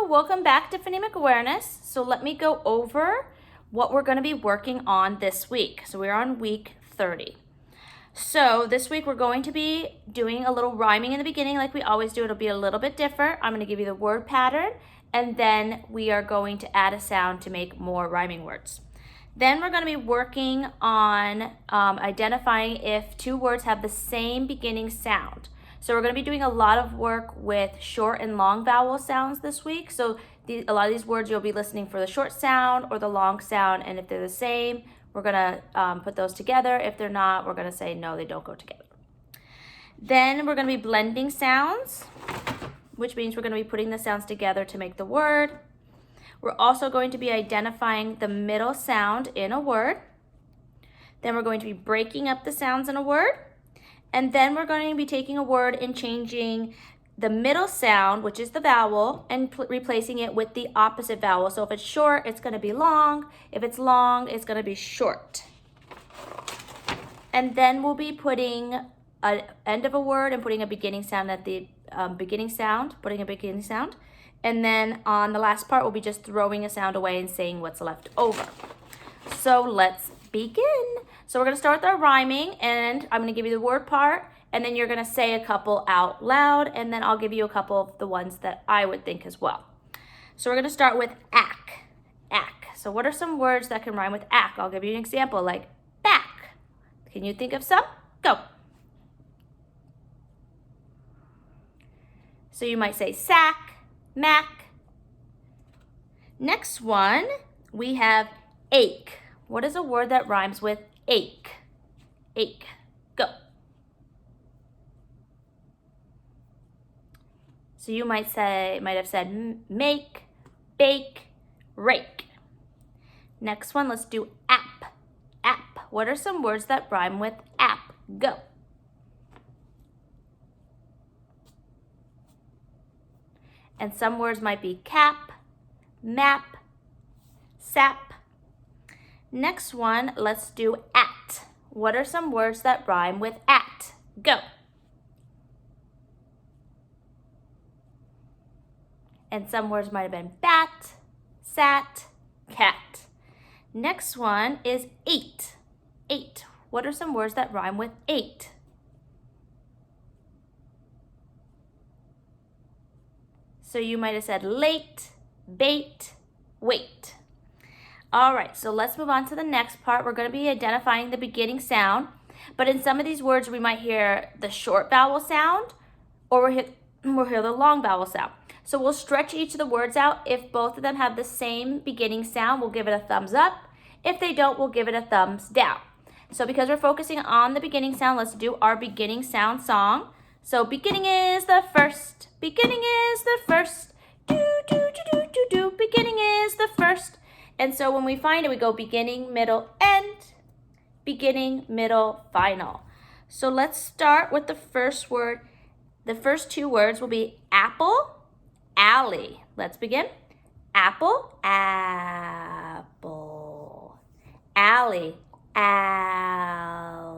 Hello, welcome back to Phonemic Awareness. So let me go over what we're going to be working on this week. So we're on week 30. So this week we're going to be doing a little rhyming in the beginning like we always do. It'll be a little bit different. I'm going to give you the word pattern and then we are going to add a sound to make more rhyming words. Then we're going to be working on identifying if two words have the same beginning sound. So we're going to be doing a lot of work with short and long vowel sounds this week. So a lot of these words you'll be listening for the short sound or the long sound, and if they're the same, we're going to put those together. If they're not, we're going to say no, they don't go together. Then we're going to be blending sounds, which means we're going to be putting the sounds together to make the word. We're also going to be identifying the middle sound in a word. Then we're going to be breaking up the sounds in a word. And then we're going to be taking a word and changing the middle sound, which is the vowel, and replacing it with the opposite vowel. So if it's short, it's going to be long. If it's long, it's going to be short. And then we'll be putting an end of a word and putting a beginning sound at the beginning sound. And then on the last part, we'll be just throwing a sound away and saying what's left over. So let's begin. So we're going to start with our rhyming, and I'm going to give you the word part, and then you're going to say a couple out loud, and then I'll give you a couple of the ones that I would think as well. So we're going to start with ack. Ack. So what are some words that can rhyme with ack? I'll give you an example like back. Can you think of some? Go. So you might say sack, mac. Next one, we have ache. What is a word that rhymes with ache? Ache. Go. So you might have said make, bake, rake. Next one, let's do app. App. What are some words that rhyme with app? Go. And some words might be cap, map, sap. Next one, let's do at. What are some words that rhyme with at? Go. And some words might have been bat, sat, cat. Next one is eight. Eight. What are some words that rhyme with eight? So you might have said late, bait, wait. All right, so let's move on to the next part. We're going to be identifying the beginning sound, but in some of these words, we might hear the short vowel sound or we'll hear the long vowel sound. So we'll stretch each of the words out. If both of them have the same beginning sound, we'll give it a thumbs up. If they don't, we'll give it a thumbs down. So because we're focusing on the beginning sound, let's do our beginning sound song. So beginning is the first, beginning is the first, do, do, do, do, do, do, beginning is the first. And so when we find it, we go beginning, middle, end, beginning, middle, final. So let's start with the first word. The first two words will be apple, alley. Let's begin. Apple, apple. Alley, alley.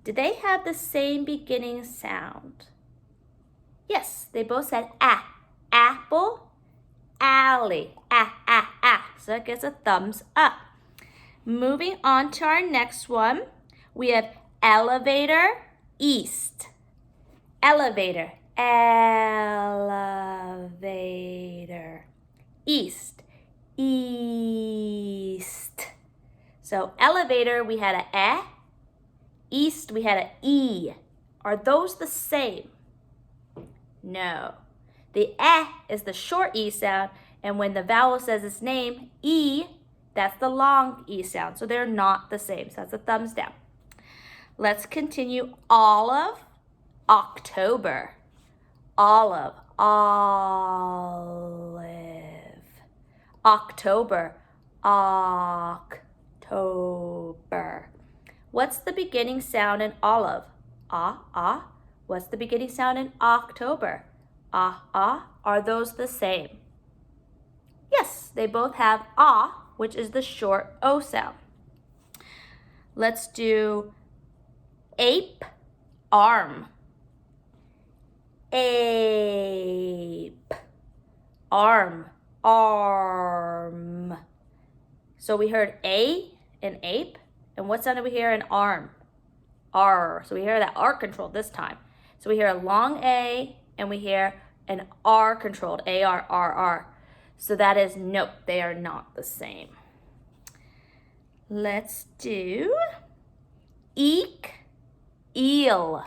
Did they have the same beginning sound? Yes, they both said ah. Apple, alley. Ah, ah, ah. So it gets a thumbs up. Moving on to our next one, we have elevator, east. Elevator, elevator. East, east. So elevator, we had a eh. East, we had a e. Are those the same? No. The eh is the short e sound, and when the vowel says its name, e, that's the long e sound. So they're not the same. So that's a thumbs down. Let's continue. Olive, October. Olive, olive. October, October. What's the beginning sound in olive? Ah, ah. What's the beginning sound in October? Ah, ah. Are those the same? Yes, they both have ah, which is the short O sound. Let's do ape, arm. Ape, Arm, arm. So we heard A in ape, and what sound did we hear in arm? R. So we hear that R controlled this time. So we hear a long A, and we hear an R controlled, A-R, R-R. So that is nope, they are not the same. Let's do eek, eel,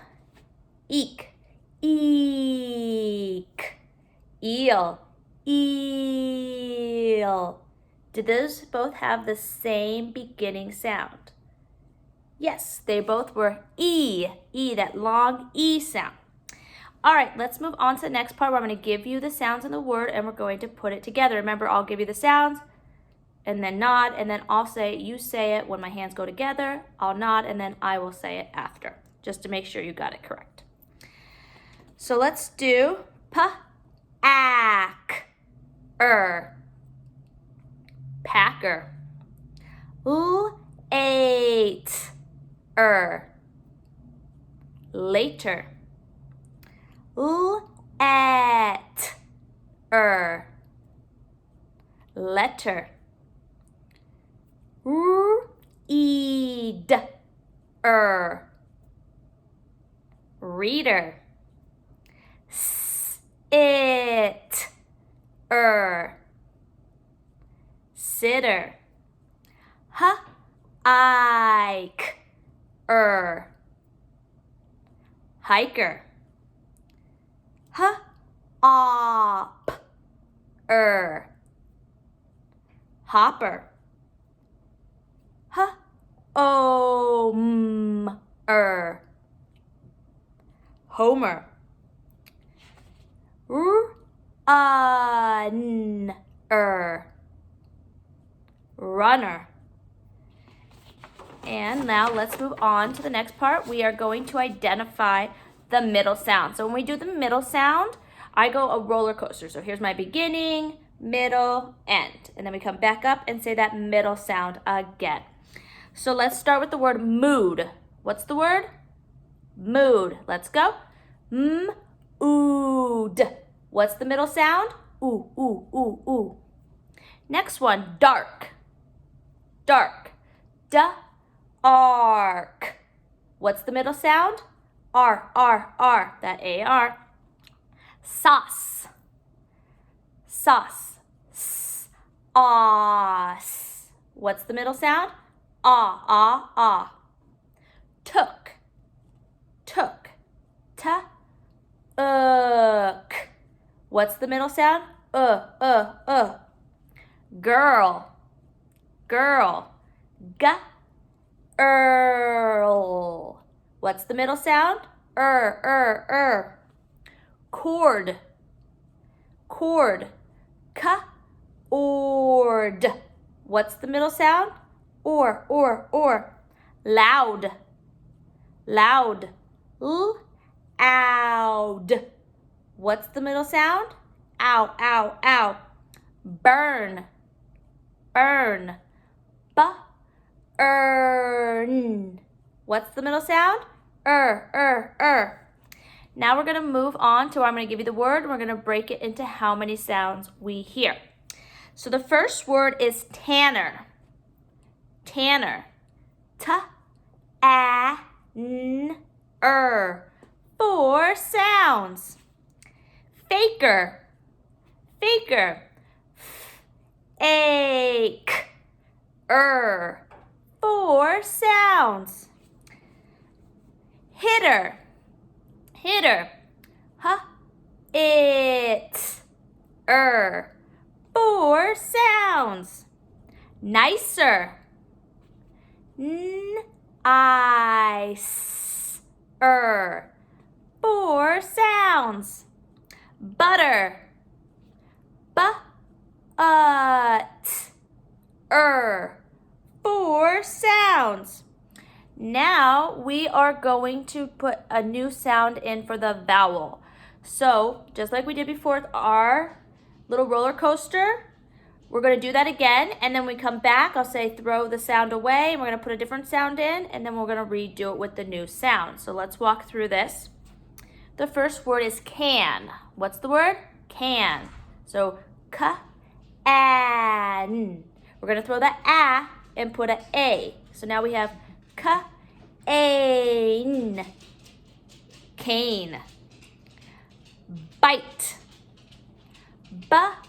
eek, eek, eel, eel. Did those both have the same beginning sound? Yes, they both were E, that long E sound. All right, let's move on to the next part where I'm going to give you the sounds in the word and we're going to put it together. Remember, I'll give you the sounds and then nod, and then I'll say, you say it when my hands go together. I'll nod, and then I will say it after, just to make sure you got it correct. So let's do packer, ate, later, at, letter, read, reader, sit, sitter, hike, hiker, op, hopper, homer, runner. And now let's move on to the next part. We are going to identify the middle sound. So when we do the middle sound, I go a roller coaster. So here's my beginning, middle, end. And then we come back up and say that middle sound again. So let's start with the word mood. What's the word? Mood. Let's go. Mood. What's the middle sound? Ooh, ooh, ooh, ooh. Next one, dark. Dark. Ark. What's the middle sound? R, R, R. That A-R. Sauce. Sauce. Sauce. What's the middle sound? Ah, ah, ah. Took. Took. Ook. What's the middle sound? Girl. Girl. Earl. What's the middle sound? Cord. Cord. Ord. What's the middle sound? Or. Loud. Loud. Loud. What's the middle sound? Ow, ow, ow. Burn. Burn. Earn. What's the middle sound? Now we're going to move on to where I'm going to give you the word, and we're going to break it into how many sounds we hear. So the first word is tanner. Tanner. T-A-N-er. 4 sounds. Faker. Faker. Ache. 4 sounds. Hitter. Hitter. It. 4 sounds. Nicer. Nice. 4 sounds. Butter. But. 4 sounds. Now we are going to put a new sound in for the vowel. So just like we did before with our little roller coaster, we're going to do that again, and then we come back, I'll say throw the sound away, and we're going to put a different sound in, and then we're going to redo it with the new sound. So let's walk through this. The first word is can. What's the word? Can. So An. We're going to throw the a and put an a. So now we have ain. Cane. Bite. Bite.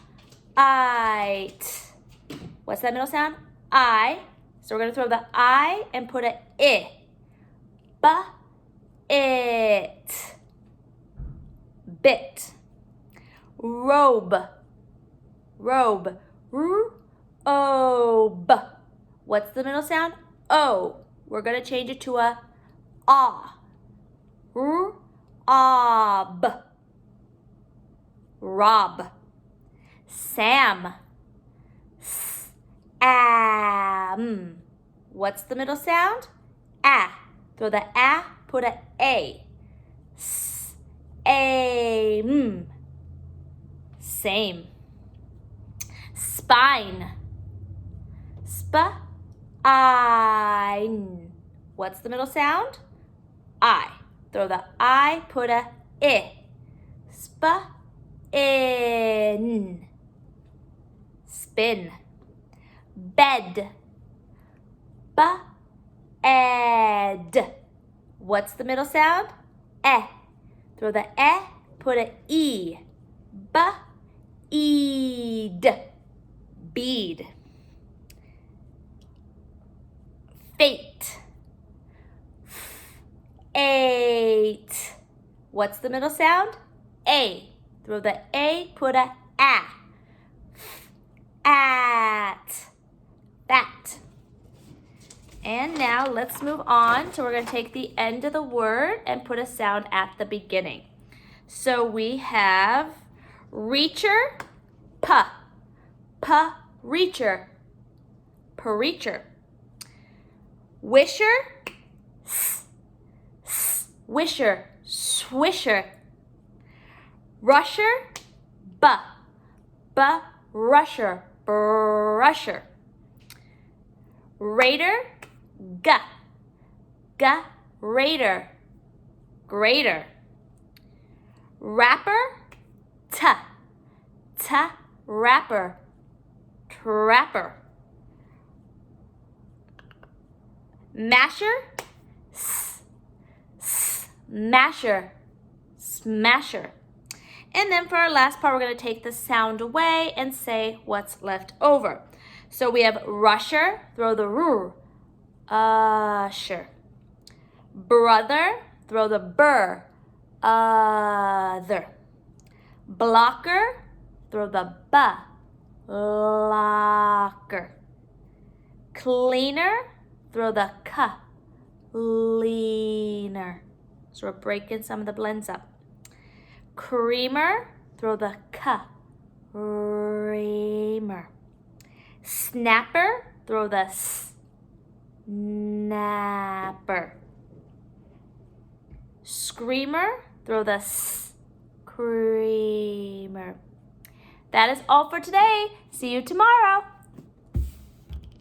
What's that middle sound? I. So we're going to throw the I and put an I. It. Bit. Robe. Robe. R-o-b. What's the middle sound? O. We're going to change it to a ah. R-ob. Rob. Sam. S-am. What's the middle sound? A. Throw the a, put a A. S-a-m. Same. Spine. Spine. What's the middle sound? I. Throw the I, put a I. Spin. Spin. Bed. Ed. What's the middle sound? E. Throw the E, put a E. Eed. Bead. Fate. Ate. What's the middle sound? A. Throw the A, put a at. Fat. And now let's move on. So we're going to take the end of the word and put a sound at the beginning. So we have reacher, reacher, reacher. Wisher, wisher, swisher. Rusher, rusher, brusher. Raider, raider, grater. Rapper, rapper, trapper. Masher, masher, smasher. And then for our last part, we're going to take the sound away and say what's left over. So we have rusher, throw the r, usher. Brother, throw the bur, other. Blocker, throw the b, locker. Cleaner, throw the k, leaner. So we're breaking some of the blends up. Creamer, throw the k, reamer. Snapper, throw the s, snapper. Screamer, throw the s, screamer. That is all for today. See you tomorrow.